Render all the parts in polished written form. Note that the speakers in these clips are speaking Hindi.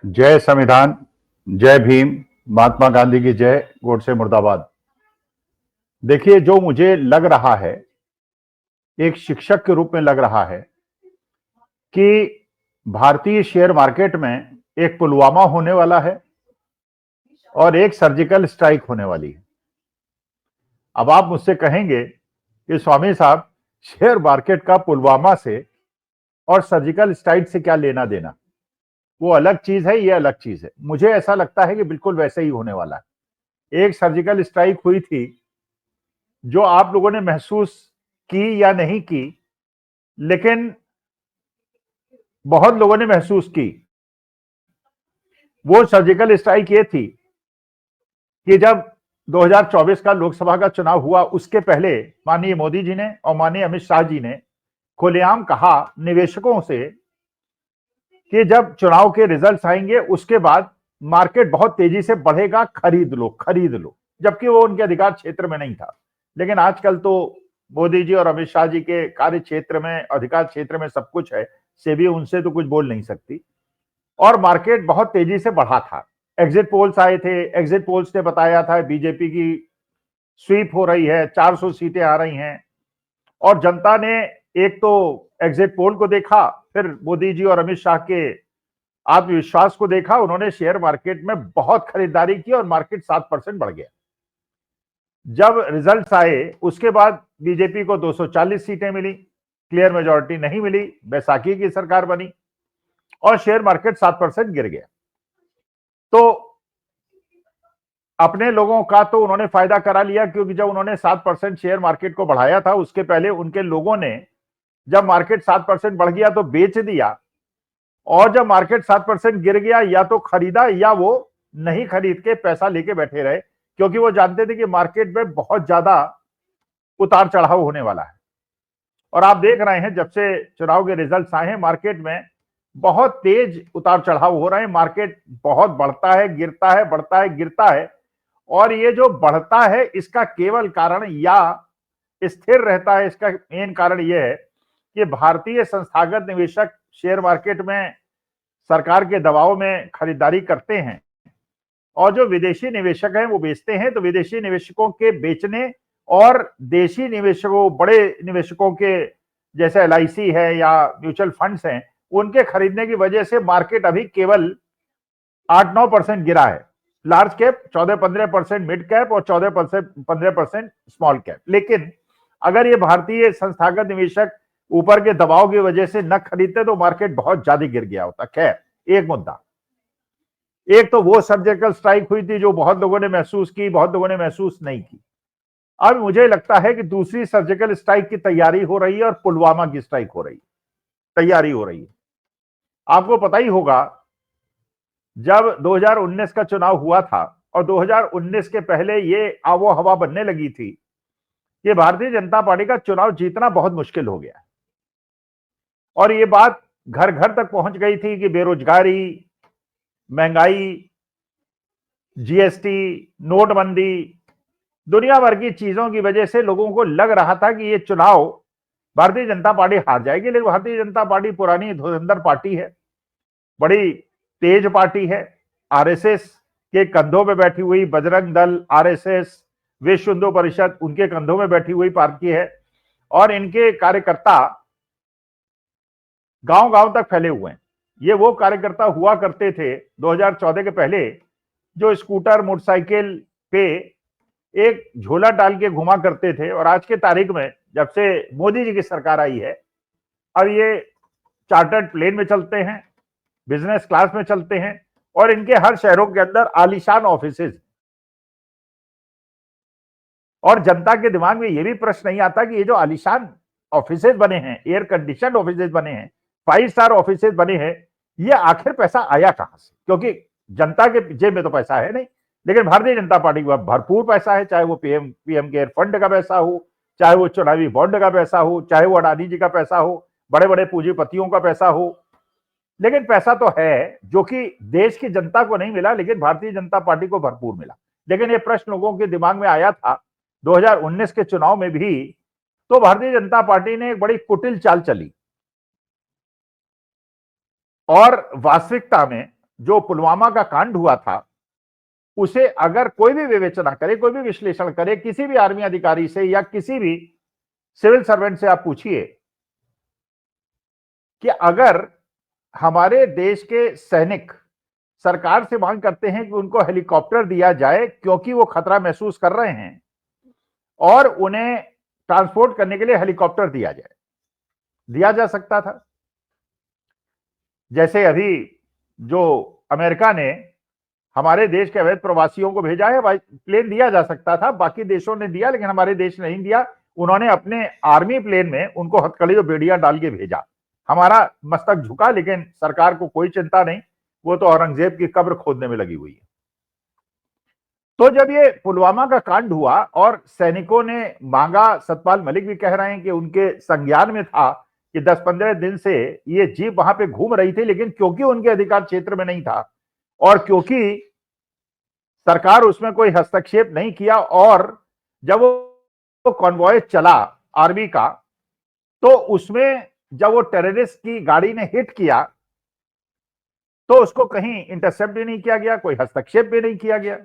जय संविधान, जय भीम, महात्मा गांधी की जय, गोडसे मुर्दाबाद। देखिए, जो मुझे लग रहा है, एक शिक्षक के रूप में लग रहा है कि भारतीय शेयर मार्केट में एक पुलवामा होने वाला है और एक सर्जिकल स्ट्राइक होने वाली है। अब आप मुझसे कहेंगे कि स्वामी साहब, शेयर मार्केट का पुलवामा से और सर्जिकल स्ट्राइक से क्या लेना देना? वो अलग चीज है, ये अलग चीज है। मुझे ऐसा लगता है कि बिल्कुल वैसे ही होने वाला है। एक सर्जिकल स्ट्राइक हुई थी जो आप लोगों ने महसूस की या नहीं की, लेकिन बहुत लोगों ने महसूस की। वो सर्जिकल स्ट्राइक ये थी कि जब 2024 का लोकसभा का चुनाव हुआ, उसके पहले माननीय मोदी जी ने और माननीय अमित शाह जी ने खुलेआम कहा निवेशकों से कि जब चुनाव के रिजल्ट्स आएंगे उसके बाद मार्केट बहुत तेजी से बढ़ेगा, खरीद लो खरीद लो, जबकि वो उनके अधिकार क्षेत्र में नहीं था। लेकिन आजकल तो मोदी जी और अमित शाह जी के कार्य क्षेत्र में, अधिकार क्षेत्र में सब कुछ है, सेबी उनसे तो कुछ बोल नहीं सकती। और मार्केट बहुत तेजी से बढ़ा था। एग्जिट पोल्स आए थे, एग्जिट पोल्स ने बताया था बीजेपी की स्वीप हो रही है, 400 सीटें आ रही हैं। और जनता ने एक तो एग्जिट पोल को देखा, फिर मोदी जी और अमित शाह के आत्मविश्वास को देखा। उन्होंने शेयर मार्केट में बहुत खरीदारी की और मार्केट 7% बढ़ गया। जब रिजल्ट्स आए उसके बाद बीजेपी को 240 सीटें मिली, क्लियर मेजॉरिटी नहीं मिली, बैसाखी की सरकार बनी और शेयर मार्केट 7% गिर गया। तो अपने लोगों का तो उन्होंने फायदा करा लिया, क्योंकि जब उन्होंने 7% शेयर मार्केट को बढ़ाया था, उसके पहले उनके लोगों ने जब मार्केट 7% बढ़ गया तो बेच दिया, और जब मार्केट 7% गिर गया या तो खरीदा या वो नहीं खरीद के पैसा लेके बैठे रहे, क्योंकि वो जानते थे कि मार्केट में बहुत ज्यादा उतार चढ़ाव होने वाला है। और आप देख रहे हैं जब से चुनाव के रिजल्ट्स आए हैं, मार्केट में बहुत तेज उतार चढ़ाव हो रहे हैं। मार्केट बहुत बढ़ता है, गिरता है, बढ़ता है, गिरता है। और ये जो बढ़ता है इसका केवल कारण या स्थिर रहता है, इसका मेन कारण यह है कि भारतीय संस्थागत निवेशक शेयर मार्केट में सरकार के दबाव में खरीदारी करते हैं, और जो विदेशी निवेशक हैं वो बेचते हैं। तो विदेशी निवेशकों के बेचने और देशी निवेशकों, बड़े निवेशकों के जैसे एलआईसी है या म्यूचुअल फंड्स हैं, उनके खरीदने की वजह से मार्केट अभी केवल 8-9% गिरा है। लार्ज कैप 14-15%, मिड कैप और 14-15% स्मॉल कैप। लेकिन अगर ये भारतीय संस्थागत निवेशक ऊपर के दबाव की वजह से न खरीदते तो मार्केट बहुत ज्यादा गिर गया होता। खैर, एक मुद्दा, एक तो वो सर्जिकल स्ट्राइक हुई थी जो बहुत लोगों ने महसूस की, बहुत लोगों ने महसूस नहीं की। अब मुझे लगता है कि दूसरी सर्जिकल स्ट्राइक की तैयारी हो रही है और पुलवामा की स्ट्राइक हो रही है, तैयारी हो रही है। आपको पता ही होगा जब 2019 का चुनाव हुआ था और 2019 के पहले ये आबो हवा बनने लगी थी कि भारतीय जनता पार्टी का चुनाव जीतना बहुत मुश्किल हो गया। और ये बात घर घर तक पहुंच गई थी कि बेरोजगारी, महंगाई, जीएसटी, नोटबंदी, दुनिया भर की चीजों की वजह से लोगों को लग रहा था कि ये चुनाव भारतीय जनता पार्टी हार जाएगी। लेकिन भारतीय जनता पार्टी पुरानी धुरंधर पार्टी है, बड़ी तेज पार्टी है। आरएसएस के कंधों में बैठी हुई, बजरंग दल, आरएसएस, विश्व हिंदू परिषद, उनके कंधों में बैठी हुई पार्टी है। और इनके कार्यकर्ता गांव गांव तक फैले हुए हैं। ये वो कार्यकर्ता हुआ करते थे 2014 के पहले जो स्कूटर, मोटरसाइकिल पे एक झोला डाल के घुमा करते थे, और आज के तारीख में जब से मोदी जी की सरकार आई है, अब ये चार्टर्ड प्लेन में चलते हैं, बिजनेस क्लास में चलते हैं, और इनके हर शहरों के अंदर आलीशान ऑफिसेज। और जनता के दिमाग में यह भी प्रश्न नहीं आता कि ये जो आलीशान ऑफिसेज बने हैं, एयर कंडीशन ऑफिसेज बने हैं, 5 स्टार ऑफिसेज बने हैं, ये आखिर पैसा आया कहां से? क्योंकि जनता के जेब में तो पैसा है नहीं, लेकिन भारतीय जनता पार्टी के पास भरपूर पैसा है। चाहे वो पीएम केयर फंड का पैसा हो, चाहे वो चुनावी बॉन्ड का पैसा हो, चाहे वो अडानी जी का पैसा हो, बड़े बड़े पूंजीपतियों का पैसा हो। लेकिन पैसा तो है जो कि देश की जनता को नहीं मिला, लेकिन भारतीय जनता पार्टी को भरपूर मिला। लेकिन ये प्रश्न लोगों के दिमाग में आया था 2019 के चुनाव में भी। तो भारतीय जनता पार्टी ने एक बड़ी कुटिल चाल चली, और वास्तविकता में जो पुलवामा का कांड हुआ था उसे अगर कोई भी विवेचना करे, कोई भी विश्लेषण करे, किसी भी आर्मी अधिकारी से या किसी भी सिविल सर्वेंट से आप पूछिए कि अगर हमारे देश के सैनिक सरकार से मांग करते हैं कि उनको हेलीकॉप्टर दिया जाए क्योंकि वो खतरा महसूस कर रहे हैं और उन्हें ट्रांसपोर्ट करने के लिए हेलीकॉप्टर दिया जाए, दिया जा सकता था। जैसे अभी जो अमेरिका ने हमारे देश के अवैध प्रवासियों को भेजा है, प्लेन दिया जा सकता था, बाकी देशों ने दिया लेकिन हमारे देश ने नहीं दिया। उन्होंने अपने आर्मी प्लेन में उनको हथकड़ी और बेड़िया डाल के भेजा। हमारा मस्तक झुका लेकिन सरकार को कोई चिंता नहीं, वो तो औरंगजेब की कब्र खोदने में लगी हुई है। तो जब ये पुलवामा का कांड हुआ और सैनिकों ने मांगा, सतपाल मलिक भी कह रहे हैं कि उनके संज्ञान में था कि 10-15 दिन से ये जीप वहां पे घूम रही थी, लेकिन क्योंकि उनके अधिकार क्षेत्र में नहीं था और क्योंकि सरकार उसमें कोई हस्तक्षेप नहीं किया, और जब वो कॉन्वॉय चला आर्मी का तो उसमें जब वो टेररिस्ट की गाड़ी ने हिट किया तो उसको कहीं इंटरसेप्ट भी नहीं किया गया, कोई हस्तक्षेप भी नहीं किया गया।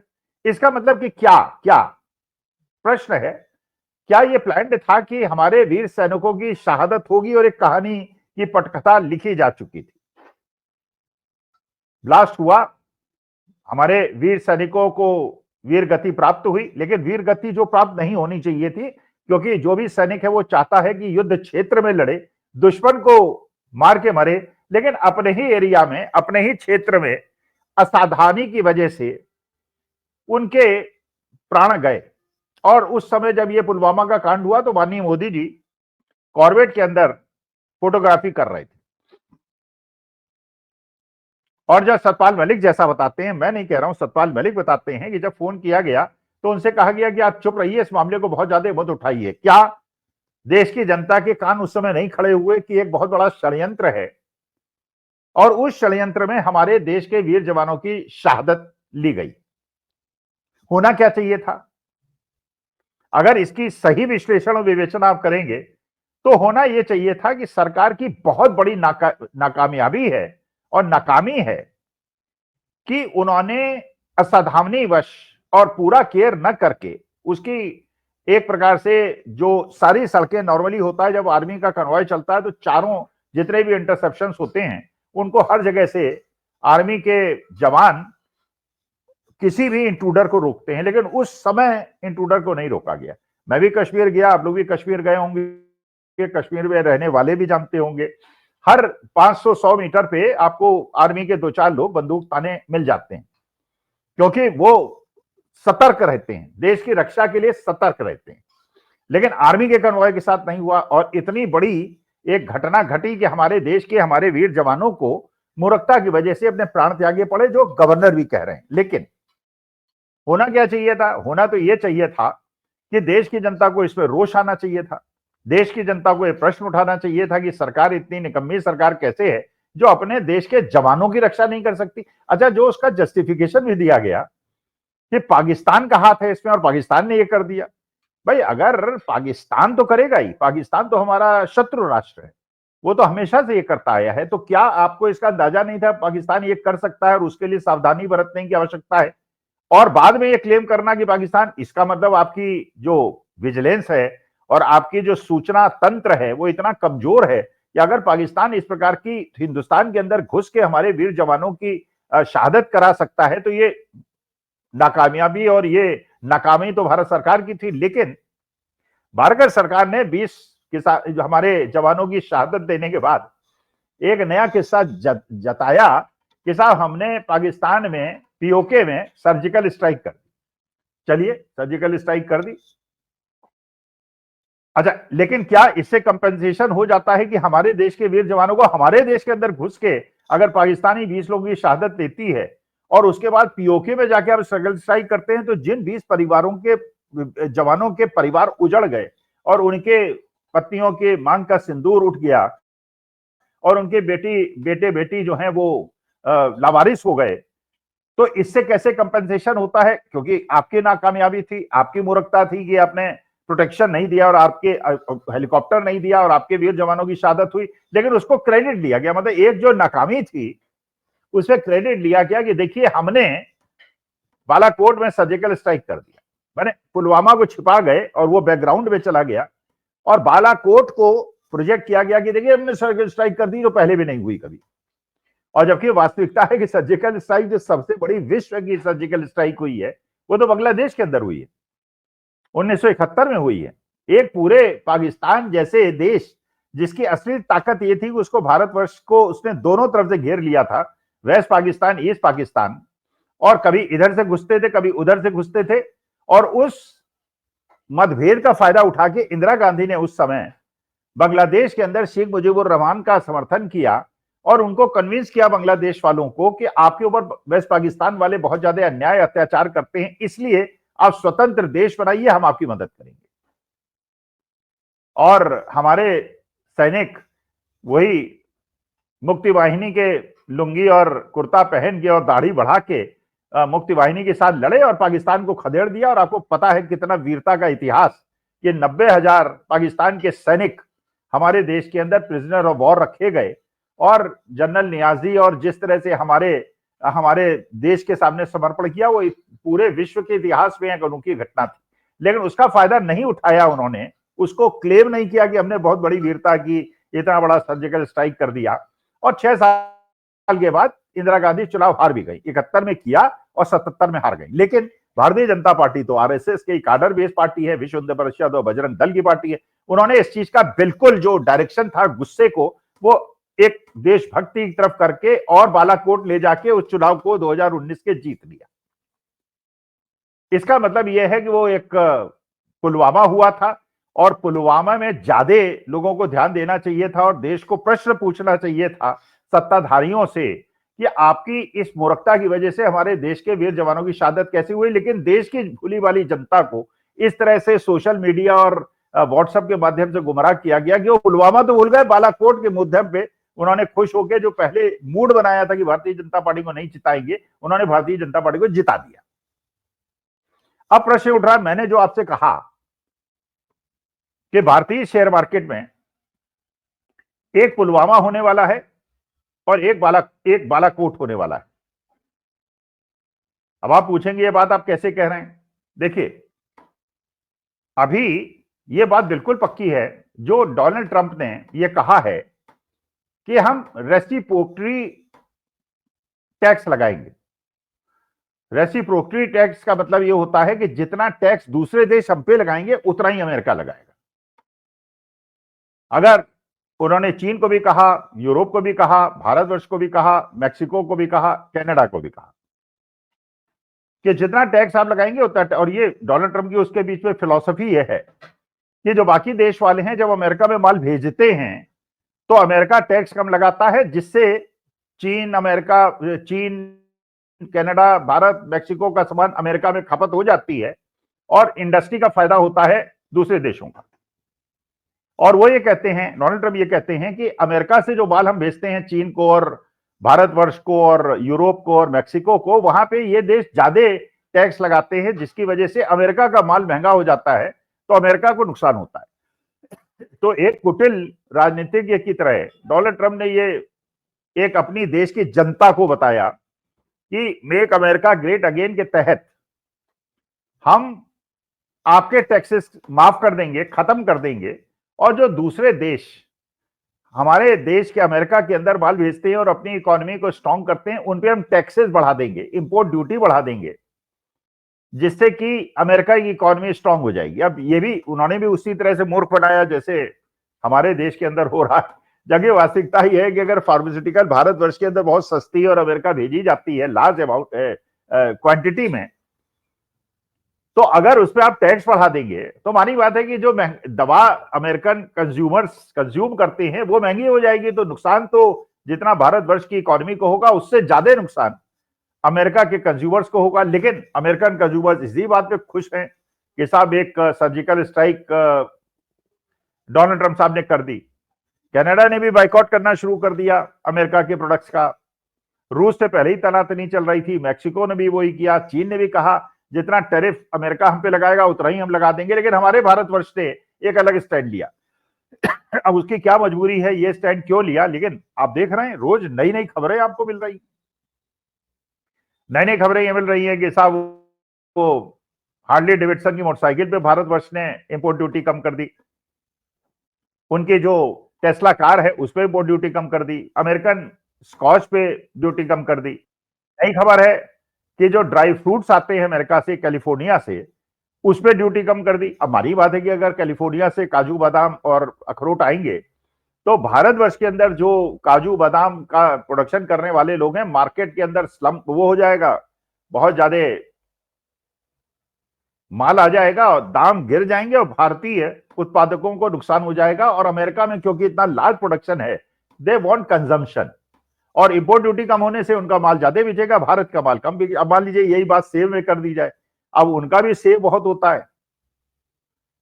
इसका मतलब कि क्या क्या प्रश्न है, क्या ये प्लान्ड था कि हमारे वीर सैनिकों की शहादत होगी और एक कहानी की पटकथा लिखी जा चुकी थी? ब्लास्ट हुआ, हमारे वीर सैनिकों को वीर गति प्राप्त हुई, लेकिन वीर गति जो प्राप्त नहीं होनी चाहिए थी, क्योंकि जो भी सैनिक है वो चाहता है कि युद्ध क्षेत्र में लड़े, दुश्मन को मार के मरे, लेकिन अपने ही एरिया में, अपने ही क्षेत्र में असावधानी की वजह से उनके प्राण गए। और उस समय जब ये पुलवामा का कांड हुआ तो माननीय मोदी जी कॉर्वेट के अंदर फोटोग्राफी कर रहे थे, और जब सतपाल मलिक जैसा बताते हैं, मैं नहीं कह रहा हूं, सतपाल मलिक बताते हैं कि जब फोन किया गया तो उनसे कहा गया कि आप चुप रहिए, इस मामले को बहुत ज्यादा मत उठाइए। क्या देश की जनता के कान उस समय नहीं खड़े हुए कि एक बहुत बड़ा षड्यंत्र है और उस षड्यंत्र में हमारे देश के वीर जवानों की शहादत ली गई? होना क्या चाहिए था? अगर इसकी सही विश्लेषण और विवेचना आप करेंगे तो होना यह चाहिए था कि सरकार की बहुत बड़ी नाकामयाबी है और नाकामी है कि उन्होंने असावधानीवश और पूरा केयर न करके उसकी, एक प्रकार से जो सारी सड़कें नॉर्मली होता है जब आर्मी का कन्वॉय चलता है तो चारों जितने भी इंटरसेप्शंस होते हैं उनको हर जगह से आर्मी के जवान किसी भी इंट्रूडर को रोकते हैं, लेकिन उस समय इंट्रूडर को नहीं रोका गया। मैं भी कश्मीर गया, आप लोग भी कश्मीर गए होंगे, कश्मीर में रहने वाले भी जानते होंगे, हर 500-100 मीटर पे आपको आर्मी के 2-4 लोग बंदूक ताने मिल जाते हैं, क्योंकि वो सतर्क रहते हैं, देश की रक्षा के लिए सतर्क रहते हैं। लेकिन आर्मी के कन्वॉय के साथ नहीं हुआ और इतनी बड़ी एक घटना घटी कि हमारे देश के, हमारे वीर जवानों को मूर्खता की वजह से अपने प्राण त्यागे पड़े, जो गवर्नर भी कह रहे हैं। लेकिन होना क्या चाहिए था? होना तो यह चाहिए था कि देश की जनता को इसमें रोष आना चाहिए था, देश की जनता को यह प्रश्न उठाना चाहिए था कि सरकार इतनी निकम्मी सरकार कैसे है जो अपने देश के जवानों की रक्षा नहीं कर सकती। अच्छा, जो उसका जस्टिफिकेशन भी दिया गया कि पाकिस्तान का हाथ है इसमें और पाकिस्तान ने यह कर दिया। भाई, अगर पाकिस्तान तो करेगा ही, पाकिस्तान तो हमारा शत्रु राष्ट्र है, वो तो हमेशा से ये करता आया है, तो क्या आपको इसका अंदाजा नहीं था पाकिस्तान ये कर सकता है और उसके लिए सावधानी बरतने की आवश्यकता है? और बाद में ये क्लेम करना कि पाकिस्तान, इसका मतलब आपकी जो विजिलेंस है और आपकी जो सूचना तंत्र है वो इतना कमजोर है कि अगर पाकिस्तान इस प्रकार की हिंदुस्तान के अंदर घुस के हमारे वीर जवानों की शहादत करा सकता है, तो ये नाकामयाबी और ये नाकामी तो भारत सरकार की थी। लेकिन भारत सरकार ने 20 हमारे जवानों की शहादत देने के बाद एक नया किस्सा जताया कि साहब हमने पाकिस्तान में पीओके में सर्जिकल स्ट्राइक कर दी। चलिए, सर्जिकल स्ट्राइक कर दी, अच्छा, लेकिन क्या इससे कंपेंसेशन हो जाता है कि हमारे देश के वीर जवानों को हमारे देश के अंदर घुस के अगर पाकिस्तानी 20 लोगों की शहादत देती है और उसके बाद पीओके में जाके आप सर्जिकल स्ट्राइक करते हैं, तो जिन 20 परिवारों के जवानों के परिवार उजड़ गए और उनके पत्नियों के मांग का सिंदूर उठ गया और उनके बेटे बेटी जो हैं वो लावारिस हो गए, तो इससे कैसे कंपेंसेशन होता है? क्योंकि आपकी नाकामयाबी थी, आपकी मूर्खता थी कि आपने प्रोटेक्शन नहीं दिया और आपके हेलीकॉप्टर नहीं दिया और आपके वीर जवानों की शहादत हुई, लेकिन उसको क्रेडिट दिया गया। मतलब एक जो नाकामी थी उसमें क्रेडिट लिया गया कि देखिए हमने बालाकोट में सर्जिकल स्ट्राइक कर दिया, मैंने पुलवामा को छिपा गए और वो बैकग्राउंड में चला गया और बालाकोट को प्रोजेक्ट किया गया कि देखिए हमने सर्जिकल स्ट्राइक कर दी जो पहले भी नहीं हुई कभी। और जबकि वास्तविकता है कि सर्जिकल स्ट्राइक जो सबसे बड़ी विश्व की सर्जिकल स्ट्राइक हुई है वो तो बांग्लादेश के अंदर हुई है, 1971 में हुई है। एक पूरे पाकिस्तान जैसे देश जिसकी असली ताकत ये थी कि उसको भारतवर्ष को उसने दोनों तरफ से घेर लिया था, वेस्ट पाकिस्तान ईस्ट पाकिस्तान, और कभी इधर से घुसते थे कभी उधर से घुसते थे। और उस मतभेद का फायदा उठा के इंदिरा गांधी ने उस समय बांग्लादेश के अंदर शेख मुजीबुर रहमान का समर्थन किया और उनको कन्विंस किया बांग्लादेश वालों को कि आपके ऊपर वेस्ट पाकिस्तान वाले बहुत ज्यादा अन्याय अत्याचार करते हैं, इसलिए आप स्वतंत्र देश बनाइए, हम आपकी मदद करेंगे। और हमारे सैनिक वही मुक्ति वाहिनी के लुंगी और कुर्ता पहन के और दाढ़ी बढ़ा के मुक्ति वाहिनी के साथ लड़े और पाकिस्तान को खदेड़ दिया। और आपको पता है कितना वीरता का इतिहास, ये 90,000 पाकिस्तान के सैनिक हमारे देश के अंदर प्रिजनर ऑफ वॉर रखे गए और जनरल नियाजी और जिस तरह से हमारे देश के सामने समर्पण किया, वो पूरे विश्व के इतिहास में एक अनोखी घटना थी। लेकिन उसका फायदा नहीं उठाया उन्होंने, उसको क्लेम नहीं किया कि हमने बहुत बड़ी वीरता की, इतना बड़ा सर्जिकल स्ट्राइक कर दिया। और 6 साल के बाद इंदिरा गांधी चुनाव हार भी गई, 71 में किया और 77 में हार गई। लेकिन भारतीय जनता पार्टी तो आरएसएस की काडर बेस्ड पार्टी है, विश्व हिंदू परिषद और बजरंग दल की पार्टी है, उन्होंने इस चीज का बिल्कुल जो डायरेक्शन था गुस्से को, वो एक देशभक्ति की तरफ करके और बालाकोट ले जाके उस चुनाव को 2019 के जीत लिया। इसका मतलब यह है कि वो एक पुलवामा हुआ था और पुलवामा में ज्यादा लोगों को ध्यान देना चाहिए था और देश को प्रश्न पूछना चाहिए था सत्ताधारियों से कि आपकी इस मूर्खता की वजह से हमारे देश के वीर जवानों की शहादत कैसी हुई। लेकिन देश की भूली वाली जनता को इस तरह से सोशल मीडिया और व्हाट्सएप के माध्यम से गुमराह किया गया कि वो पुलवामा तो भूल गए, बालाकोट के मुद्दे पे उन्होंने खुश होकर जो पहले मूड बनाया था कि भारतीय जनता पार्टी को नहीं जिताएंगे, उन्होंने भारतीय जनता पार्टी को जिता दिया। अब प्रश्न उठ रहा है, मैंने जो आपसे कहा कि भारतीय शेयर मार्केट में एक पुलवामा होने वाला है और एक बालाकोट होने वाला है। अब आप पूछेंगे ये बात आप कैसे कह रहे हैं? देखिए, अभी ये बात बिल्कुल पक्की है, जो डोनाल्ड ट्रंप ने ये कहा है कि हम रेसिप्रोकरी टैक्स लगाएंगे। रेसिप्रोकरी टैक्स का मतलब ये होता है कि जितना टैक्स दूसरे देश हम पे लगाएंगे उतना ही अमेरिका लगाएगा। अगर उन्होंने चीन को भी कहा, यूरोप को भी कहा, भारतवर्ष को भी कहा, मैक्सिको को भी कहा, कनाडा को भी कहा कि जितना टैक्स आप लगाएंगे उतना। और ये डोनाल्ड ट्रंप की उसके बीच में फिलॉसफी ये है कि जो बाकी देश वाले हैं जब अमेरिका में माल भेजते हैं तो अमेरिका टैक्स कम लगाता है, जिससे चीन, कनाडा, भारत, मैक्सिको का सामान अमेरिका में खपत हो जाती है और इंडस्ट्री का फायदा होता है दूसरे देशों का। और वो ये कहते हैं, डोनाल्ड ट्रंप ये कहते हैं कि अमेरिका से जो माल हम भेजते हैं चीन को और भारतवर्ष को और यूरोप को और मैक्सिको को, वहां पे ये देश ज्यादा टैक्स लगाते हैं, जिसकी वजह से अमेरिका का माल महंगा हो जाता है तो अमेरिका को नुकसान होता है। तो एक कुटिल राजनीतिज्ञ की तरह डोनाल्ड ट्रंप ने ये एक अपनी देश की जनता को बताया कि मेक अमेरिका ग्रेट अगेन के तहत हम आपके टैक्सेस माफ कर देंगे, खत्म कर देंगे, और जो दूसरे देश हमारे देश के अमेरिका के अंदर माल भेजते हैं और अपनी इकोनॉमी को स्ट्रांग करते हैं, उन पे हम टैक्सेस बढ़ा देंगे, इंपोर्ट ड्यूटी बढ़ा देंगे, जिससे कि अमेरिका की इकोनॉमी स्ट्रांग हो जाएगी। अब ये भी उन्होंने भी उसी तरह से मूर्ख बनाया जैसे हमारे देश के अंदर हो रहा है। जबकि वास्तविकता ही है कि अगर फार्मास्यूटिकल भारतवर्ष के अंदर बहुत सस्ती और अमेरिका भेजी जाती है लार्ज अमाउंट क्वांटिटी में, तो अगर उस पर आप टैक्स बढ़ा देंगे तो मानी बात है कि जो दवा अमेरिकन कंज्यूमर्स कंज्यूम करते हैं वो महंगी हो जाएगी। तो नुकसान तो जितना भारतवर्ष की इकोनॉमी को होगा उससे ज्यादा नुकसान अमेरिका के कंज्यूमर्स को होगा। लेकिन अमेरिकन कंज्यूमर्स इसी बात पे खुश हैं कि साहब एक सर्जिकल स्ट्राइक डोनाल्ड ट्रंप साहब ने कर दी। कनाडा ने भी बाइकआउट करना शुरू कर दिया अमेरिका के प्रोडक्ट्स का। रूस से पहले ही तनातनी चल रही थी, मैक्सिको ने भी वही किया। चीन ने भी कहा जितना टैरिफ अमेरिका हम पे लगाएगा उतना ही हम लगा देंगे। लेकिन हमारे भारतवर्ष ने एक अलग स्टैंड लिया। अब उसकी क्या मजबूरी है, ये स्टैंड क्यों लिया, लेकिन आप देख रहे हैं रोज नई नई खबरें आपको मिल रही। नई नई खबरें ये मिल रही हैं कि साहब वो हार्ले डेविडसन की मोटरसाइकिल पे भारतवर्ष ने इंपोर्ट ड्यूटी कम कर दी, उनकी जो टेस्ला कार है उस पर इंपोर्ट ड्यूटी कम कर दी, अमेरिकन स्कॉच पे ड्यूटी कम कर दी। नई खबर है कि जो ड्राई फ्रूट्स आते हैं अमेरिका से, कैलिफोर्निया से, उस पर ड्यूटी कम कर दी। अब हमारी बात है कि अगर कैलिफोर्निया से काजू बादाम और अखरोट आएंगे तो भारतवर्ष के अंदर जो काजू बादाम का प्रोडक्शन करने वाले लोग हैं, मार्केट के अंदर स्लम्प वो हो जाएगा, बहुत ज्यादा माल आ जाएगा और दाम गिर जाएंगे और भारतीय उत्पादकों को नुकसान हो जाएगा। और अमेरिका में क्योंकि इतना लार्ज प्रोडक्शन है, दे वांट कंजम्पशन, और इंपोर्ट ड्यूटी कम होने से उनका माल ज्यादा बिकेगा, भारत का माल कम बिकेगा। अब मान लीजिए यही बात सेब में कर दी जाए, अब उनका भी सेब बहुत होता है,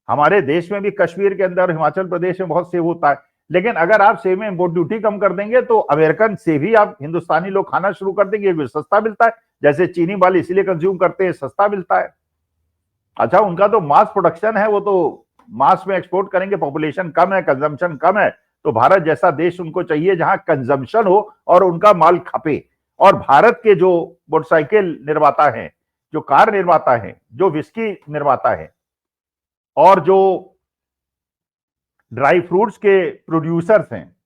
हमारे देश में भी कश्मीर के अंदर, हिमाचल प्रदेश में बहुत सेब होता है, लेकिन अगर आप सेब में इंपोर्ट ड्यूटी कम कर देंगे तो अमेरिकन सेब ही आप हिंदुस्तानी लोग खाना शुरू कर देंगे, सस्ता मिलता है, जैसे चीनी वाले इसलिए कंज्यूम करते हैं, सस्ता मिलता है। अच्छा, उनका तो मास प्रोडक्शन है, वो तो मास में एक्सपोर्ट करेंगे, पॉपुलेशन कम है, कंजम्पशन कम है, तो भारत जैसा देश उनको चाहिए जहां कंजम्पशन हो और उनका माल खपे। और भारत के जो मोटरसाइकिल निर्माता हैं, जो कार निर्माता हैं, जो विस्की निर्माता है, और जो ड्राई फ्रूट्स के प्रोड्यूसर्स हैं,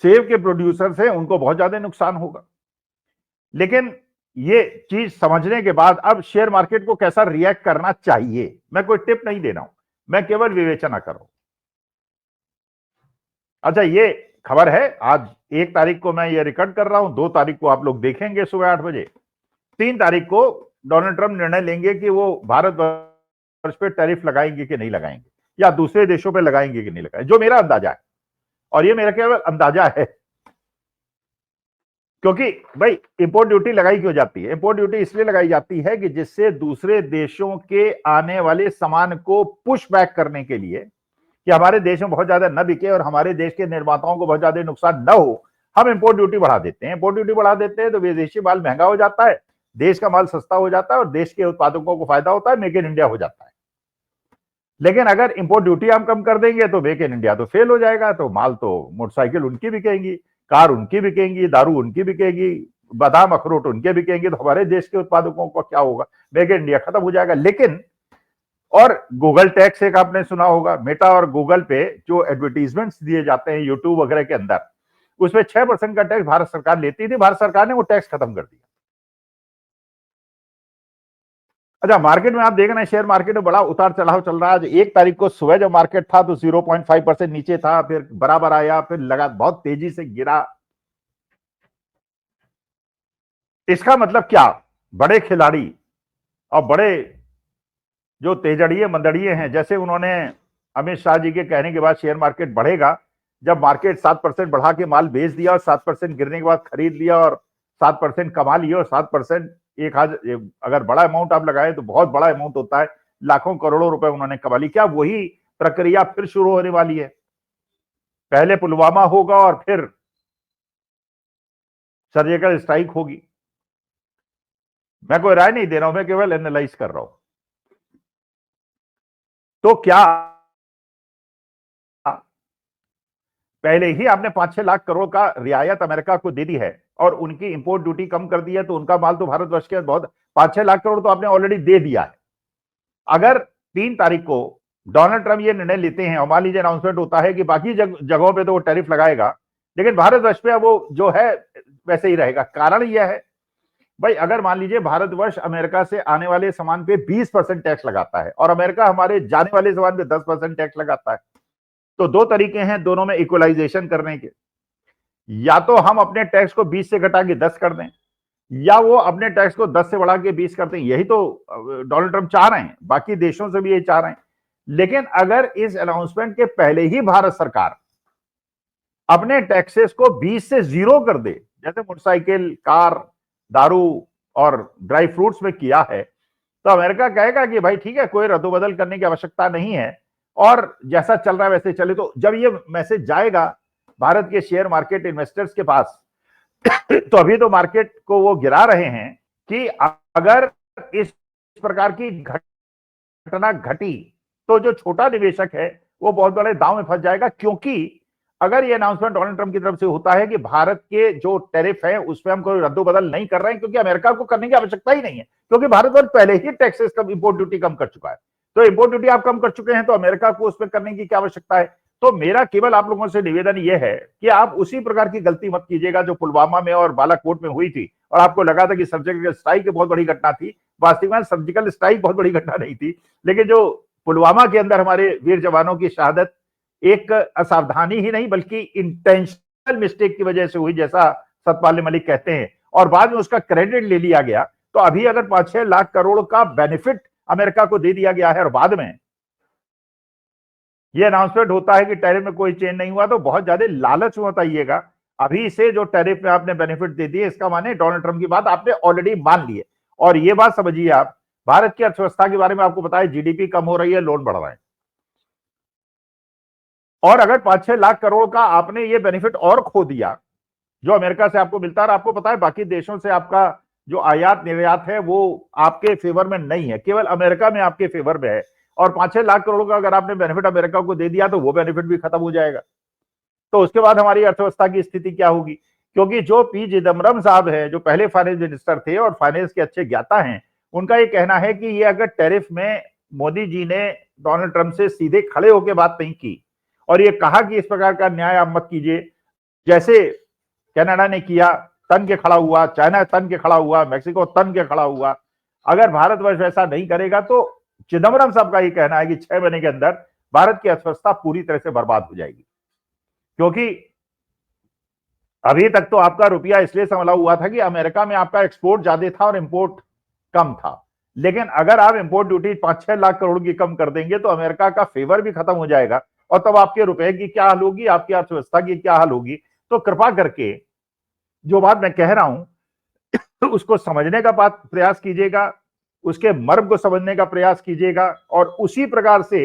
सेब के प्रोड्यूसर्स हैं, उनको बहुत ज्यादा नुकसान होगा। लेकिन ये चीज समझने के बाद अब शेयर मार्केट को कैसा रिएक्ट करना चाहिए, मैं कोई टिप नहीं दे रहा हूं, मैं केवल विवेचना कर रहा हूं। अच्छा, ये खबर है, आज 1 तारीख को मैं ये रिकॉर्ड कर रहा हूं, 2 तारीख को आप लोग देखेंगे सुबह 8 बजे, 3 तारीख को डोनाल्ड ट्रंप निर्णय लेंगे कि वो भारतवर्ष पे टैरिफ लगाएंगे कि नहीं लगाएंगे, या दूसरे देशों पे लगाएंगे कि नहीं लगाएंगे, जो मेरा अंदाजा है, और ये मेरा केवल अंदाजा है। क्योंकि भाई इंपोर्ट ड्यूटी लगाई क्यों जाती है? इंपोर्ट ड्यूटी इसलिए लगाई जाती है कि जिससे दूसरे देशों के आने वाले सामान को पुश बैक करने के लिए, कि हमारे देश में बहुत ज्यादा न बिके और हमारे देश के निर्माताओं को बहुत ज्यादा नुकसान न हो, हम इंपोर्ट ड्यूटी बढ़ा देते हैं। इंपोर्ट ड्यूटी बढ़ा देते हैं तो विदेशी माल महंगा हो जाता है, देश का माल सस्ता हो जाता है और देश के उत्पादकों को फायदा होता है, मेक इन इंडिया हो जाता है। लेकिन अगर इंपोर्ट ड्यूटी हम कम कर देंगे तो मेक इन इंडिया तो फेल हो जाएगा, तो माल तो मोटरसाइकिल उनकी बिकेंगी, कार उनकी बिकेंगी, दारू उनकी बिकेगी, बादाम अखरोट उनके बिकेंगे, तो हमारे देश के उत्पादकों को क्या होगा? मेक इन इंडिया खत्म हो जाएगा। लेकिन और गूगल टैक्स एक आपने सुना होगा, मेटा और गूगल पे जो एडवर्टीजमेंट्स दिए जाते हैं यूट्यूब वगैरह के अंदर, उसमें 6% का टैक्स भारत सरकार लेती थी, भारत सरकार ने वो टैक्स खत्म कर दिया। अच्छा, मार्केट में आप देख रहे हैं, शेयर मार्केट में बड़ा उतार चढ़ाव चल रहा है। आज 1 तारीख को सुबह जब मार्केट था तो 0.5% नीचे था, फिर बराबर आया, फिर लगा, बहुत तेजी से गिरा। इसका मतलब क्या? बड़े खिलाड़ी और बड़े जो तेजड़िए मंदड़िए हैं, जैसे उन्होंने अमित शाह जी के कहने के बाद शेयर मार्केट बढ़ेगा, जब मार्केट 7% बढ़ा के माल बेच दिया और 7% गिरने के बाद खरीद लिया और 7% कमा लिया, और 7% एक अगर बड़ा अमाउंट आप लगाए तो बहुत बड़ा अमाउंट होता है, लाखों करोड़ों रुपए उन्होंने कमा ली। क्या वही प्रक्रिया फिर शुरू होने वाली है? पहले पुलवामा होगा और फिर सर्जिकल स्ट्राइक होगी। मैं कोई राय नहीं दे रहा हूं, मैं केवल एनालाइज कर रहा हूं। तो क्या पहले ही आपने 5-6 लाख करोड़ का रियायत अमेरिका को दे दी है और उनकी इंपोर्ट ड्यूटी कम कर दी है, तो उनका माल तो भारतवर्ष के बहुत 5-6 लाख करोड़ तो आपने ऑलरेडी दे दिया है। अगर 3 तारीख को डोनाल्ड ट्रंप ये निर्णय लेते हैं और मान लीजिए अनाउंसमेंट होता है कि बाकी जगहों पे तो वो टैरिफ लगाएगा, लेकिन भारतवर्ष पे वो जो है वैसे ही रहेगा। कारण यह है भाई, अगर मान लीजिए भारतवर्ष अमेरिका से आने वाले सामान पे 20% टैक्स लगाता है और अमेरिका हमारे जाने वाले सामान पे 10% टैक्स लगाता है, तो 2 तरीके हैं दोनों में इक्वलाइजेशन करने के। या तो हम अपने टैक्स को 20 से घटा के 10 कर दें, या वो अपने टैक्स को 10 से बढ़ा के 20 करते हैं। यही तो डोनाल्ड ट्रंप चाह रहे हैं, बाकी देशों से भी यही चाह रहे हैं। लेकिन अगर इस अनाउंसमेंट के पहले ही भारत सरकार अपने टैक्सेस को 20 से 0 कर दे, जैसे मोटरसाइकिल, कार, दारू और ड्राई फ्रूट्स में किया है, तो अमेरिका कहेगा कि भाई ठीक है, कोई रद्दोबदल करने की आवश्यकता नहीं है और जैसा चल रहा है वैसे चले। तो जब ये मैसेज जाएगा भारत के शेयर मार्केट इन्वेस्टर्स के पास, तो अभी तो मार्केट को वो गिरा रहे हैं कि अगर इस प्रकार की घटना घटी तो जो छोटा निवेशक है वो बहुत बड़े दांव में फंस जाएगा, क्योंकि अगर ये अनाउंसमेंट डोनाल्ड ट्रंप की तरफ से होता है कि भारत के जो टैरिफ है उसमें हम कोई रद्दोबदल नहीं कर रहे हैं, क्योंकि अमेरिका को करने की आवश्यकता ही नहीं है, क्योंकि भारतवर्ष पहले ही टैक्सेस कम, इंपोर्ट ड्यूटी कम कर चुका है। तो इंपोर्ट ड्यूटी आप कम कर चुके हैं तो अमेरिका को उसमें करने की क्या आवश्यकता है। तो मेरा केवल आप लोगों से निवेदन यह है कि आप उसी प्रकार की गलती मत कीजिएगा जो पुलवामा में और बालाकोट में हुई थी, और आपको लगा था कि सर्जिकल स्ट्राइक बहुत बड़ी घटना थी। वास्तविक में सर्जिकल स्ट्राइक बहुत बड़ी घटना नहीं थी, लेकिन जो पुलवामा के अंदर हमारे वीर जवानों की शहादत एक असावधानी ही नहीं बल्कि इंटेंशनल मिस्टेक की वजह से हुई, जैसा सतपाल मलिक कहते हैं, और बाद में उसका क्रेडिट ले लिया गया। तो अभी अगर 5-6 लाख करोड़ का बेनिफिट अमेरिका को दे दिया गया है और बाद में यह अनाउंसमेंट होता है कि टैरिफ में कोई चेंज नहीं हुआ, तो बहुत ज्यादा लालच मत आइएगा। अभी से जो टैरिफ में आपने बेनिफिट दे दिए, इसका माने डोनाल्ड ट्रंप की बात आपने ऑलरेडी मान ली है। और ये बात समझिए, आप भारत की अर्थव्यवस्था के बारे में आपको पता है, जीडीपी कम हो रही है, लोन बढ़ रहे हैं, और अगर 5-6 लाख करोड़ का आपने ये बेनिफिट और खो दिया जो अमेरिका से आपको मिलता है, आपको पता है बाकी देशों से आपका जो आयात निर्यात है वो आपके फेवर में नहीं है, केवल अमेरिका में आपके फेवर में है। और 5-6 लाख करोड़ का अगर आपने बेनिफिट अमेरिका को दे दिया तो वो बेनिफिट भी खत्म हो जाएगा। तो उसके बाद हमारी अर्थव्यवस्था की स्थिति क्या होगी, क्योंकि जो पी चिदम्बरम साहब है, जो पहले फाइनेंस मिनिस्टर थे और फाइनेंस के अच्छे ज्ञाता हैं, उनका ये कहना है कि ये अगर टैरिफ में मोदी जी ने डोनाल्ड ट्रंप से सीधे खड़े होकर बात नहीं की और ये कहा कि इस प्रकार का न्याय आप मत कीजिए, जैसे कनाडा ने किया, तन के खड़ा हुआ, चाइना तन के खड़ा हुआ, मैक्सिको तन के खड़ा हुआ, अगर भारतवर्ष ऐसा नहीं करेगा तो चिदम्बरम साहब का ये कहना है कि 6 महीने के अंदर भारत की अर्थव्यवस्था पूरी तरह से बर्बाद हो जाएगी। क्योंकि अभी तक तो आपका रुपया इसलिए संभला हुआ था कि अमेरिका में आपका एक्सपोर्ट ज्यादा था और इंपोर्ट कम था, लेकिन अगर आप इंपोर्ट ड्यूटी 5-6 लाख करोड़ की कम कर देंगे तो अमेरिका का फेवर भी खत्म हो जाएगा, और तब आपके रुपए की क्या हाल होगी, आपकी अर्थव्यवस्था की क्या हाल होगी। तो कृपा करके जो बात मैं कह रहा हूं उसको समझने का प्रयास कीजिएगा, उसके मर्म को समझने का प्रयास कीजिएगा, और उसी प्रकार से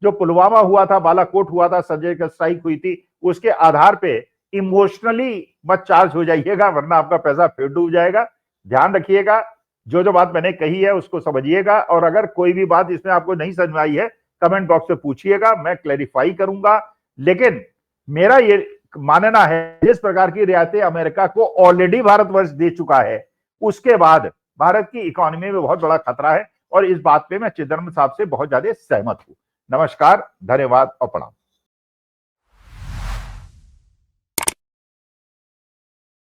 जो पुलवामा हुआ था, बालाकोट हुआ था, सर्जिकल स्ट्राइक हुई थी, उसके आधार पे इमोशनली मत चार्ज हो जाइएगा, वरना आपका पैसा फिर डूब जाएगा। ध्यान रखिएगा, जो जो बात मैंने कही है उसको समझिएगा, और अगर कोई भी बात इसमें आपको नहीं समझ में आई है कमेंट बॉक्स में पूछिएगा, मैं क्लैरिफाई करूंगा। लेकिन मेरा ये मानना है जिस प्रकार की रियायतें अमेरिका को ऑलरेडी भारतवर्ष दे चुका है, उसके बाद भारत की इकोनॉमी में बहुत बड़ा खतरा है, और इस बात पे मैं चिदम्बरम साहब से बहुत ज्यादा सहमत हूं। नमस्कार, धन्यवाद और प्रणाम।